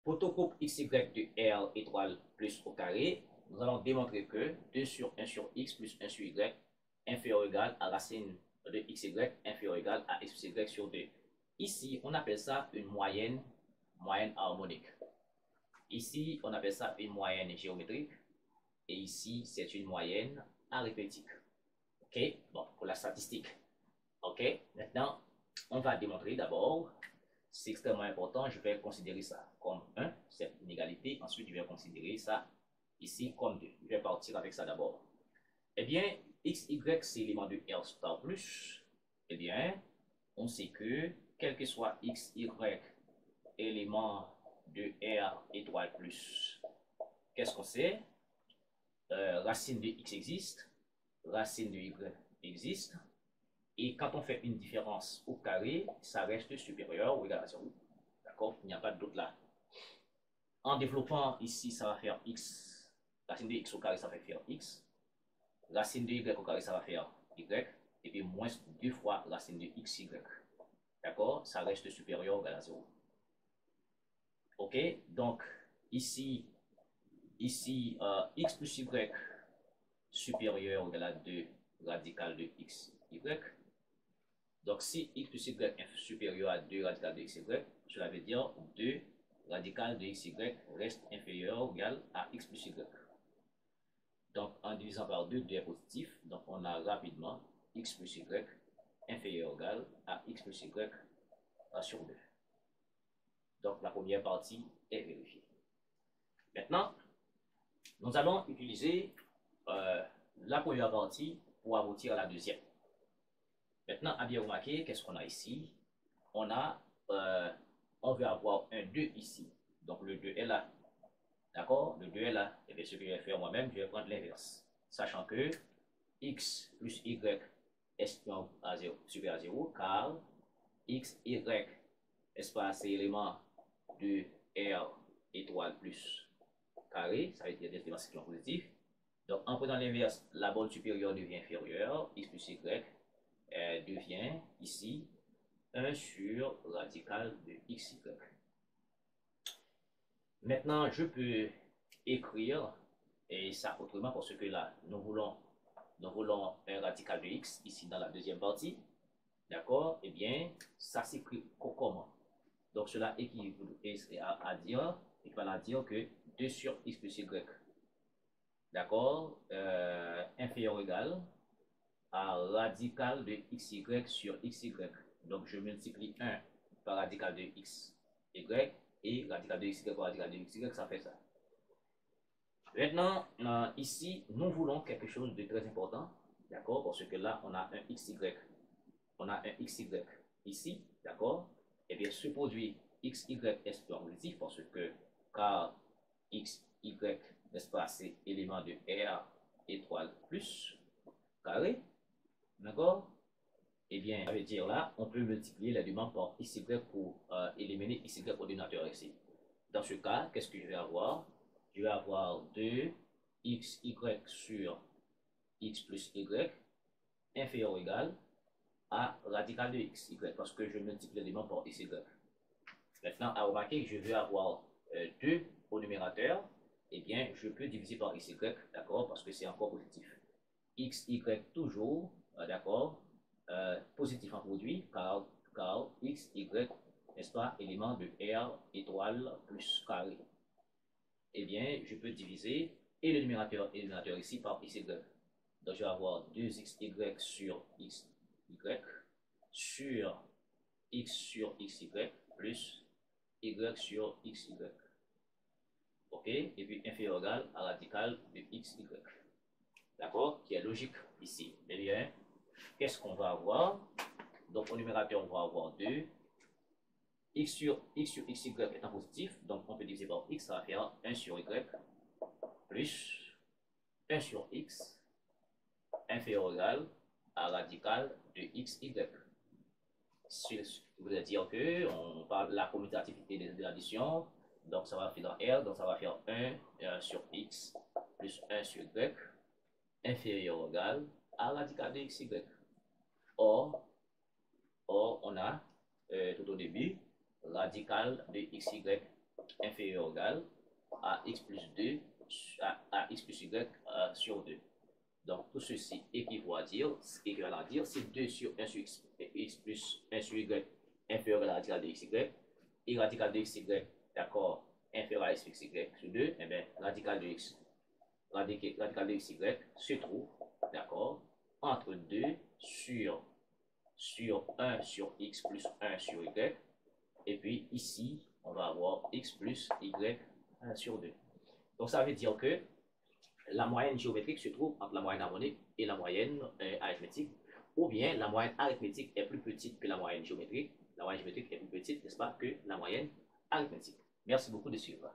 photogroupe XY de R étoile plus au carré, nous allons démontrer que 2 sur 1 sur X plus 1 sur Y inférieur ou égal à racine de XY inférieur ou égal à X plus Y sur 2. Ici, on appelle ça une moyenne harmonique. Ici, on appelle ça une moyenne géométrique. Et ici, c'est une moyenne arithmétique. OK? Bon, pour la statistique. OK? Maintenant, on va démontrer d'abord. C'est extrêmement important. Je vais considérer ça comme 1, c'est une égalité. Ensuite, je vais considérer ça ici comme 2. Je vais partir avec ça d'abord. Eh bien, XY, c'est l'élément de R star plus. Eh bien, on sait que, quel que soit XY, élément de R étoile plus, qu'est-ce qu'on sait? Racine de X existe, racine de Y existe, et quand on fait une différence au carré, ça reste supérieur ou égal à 0. D'accord? Il n'y a pas de doute là. En développant ici, ça va faire X. Racine de X au carré, ça va faire X. Racine de Y au carré, ça va faire Y. Et puis moins 2 fois racine de XY. D'accord? Ça reste supérieur ou égal à 0. OK? Donc, ici X plus Y supérieur ou égal à 2 radical de XY. Donc, si X plus Y est supérieur à 2 radical de XY, cela veut dire 2 radical de XY reste inférieur ou égal à X plus Y. Donc, en divisant par 2, 2 est positif. Donc, on a rapidement X plus Y inférieur ou égal à X plus Y sur 2. Donc, la première partie est vérifiée. Maintenant, nous allons utiliser la première partie pour aboutir à la deuxième. Maintenant, à bien remarquer, qu'est-ce qu'on a ici? On veut avoir un 2 ici. Donc, le 2 est là. D'accord? Le 2 est là. Et bien, ce que je vais faire moi-même, je vais prendre l'inverse. Sachant que X plus Y est supérieur à 0, car X, Y, espace élément de R étoile plus carré, ça veut dire des éléments cyclons positifs. Donc, en prenant l'inverse, la borne supérieure devient inférieure, X plus Y devient ici 1 sur radical de XY. Maintenant, je peux écrire et ça autrement parce que là, nous voulons un radical de X ici dans la deuxième partie. D'accord? Eh bien, ça s'écrit comment? Donc, cela équivaut à dire que 2 sur X plus Y, d'accord, inférieur ou égal à radical de XY sur XY. Donc, je multiplie 1 par radical de XY et radical de XY par radical de XY, ça fait ça. Maintenant, ici, nous voulons quelque chose de très important, d'accord, parce que là, on a un XY. On a un XY ici, d'accord. Et bien, ce produit XY est positif parce que, car XY, n'est-ce pas, c'est élément de R étoile plus carré, d'accord. Eh bien, ça veut dire là, on peut multiplier les demandes par XY pour éliminer XY au dénominateur ici. Dans ce cas, qu'est-ce que je vais avoir? Je vais avoir 2 XY sur X plus Y inférieur ou égal à radical de XY parce que je multiplie les demandes par XY. Maintenant, à remarquer que je veux avoir 2 au numérateur, eh bien, je peux diviser par XY, d'accord, parce que c'est encore positif. XY toujours, d'accord, positif en produit, car XY, n'est-ce pas, élément de R étoile plus carré. Eh bien, je peux diviser et le numérateur et le dénominateur ici par XY. Donc, je vais avoir 2XY sur XY sur X sur XY plus Y sur XY. OK? Et puis inférieur égal à radical de XY. D'accord? Qui est logique ici. Eh bien, qu'est-ce qu'on va avoir? Donc, au numérateur, on va avoir 2. X sur XY étant positif, donc on peut diviser par X, ça va faire 1 sur Y plus 1 sur X inférieur ou égal à radical de XY. Ce veut dire que on parle de la commutativité de l'addition, donc ça va faire dans R, donc ça va faire 1 sur X plus 1 sur Y inférieur ou égal à radical de XY. Or on a tout au début radical de XY inférieur ou égal à x plus 2 à x plus y sur 2. Donc, tout ceci équivaut à dire, c'est 2 sur 1 sur x plus 1 sur y inférieur à la radicale de xy, et radical de xy, d'accord, inférieur à x plus y sur 2, et bien, radical de xy se trouve, d'accord, entre 2 sur 1 sur x plus 1 sur y, et puis ici, on va avoir x plus y sur 2. Donc, ça veut dire que la moyenne géométrique se trouve entre la moyenne harmonique et la moyenne arithmétique, ou bien la moyenne arithmétique est plus petite que la moyenne géométrique. La moyenne géométrique est plus petite, n'est-ce pas, que la moyenne arithmétique. Merci beaucoup de suivre.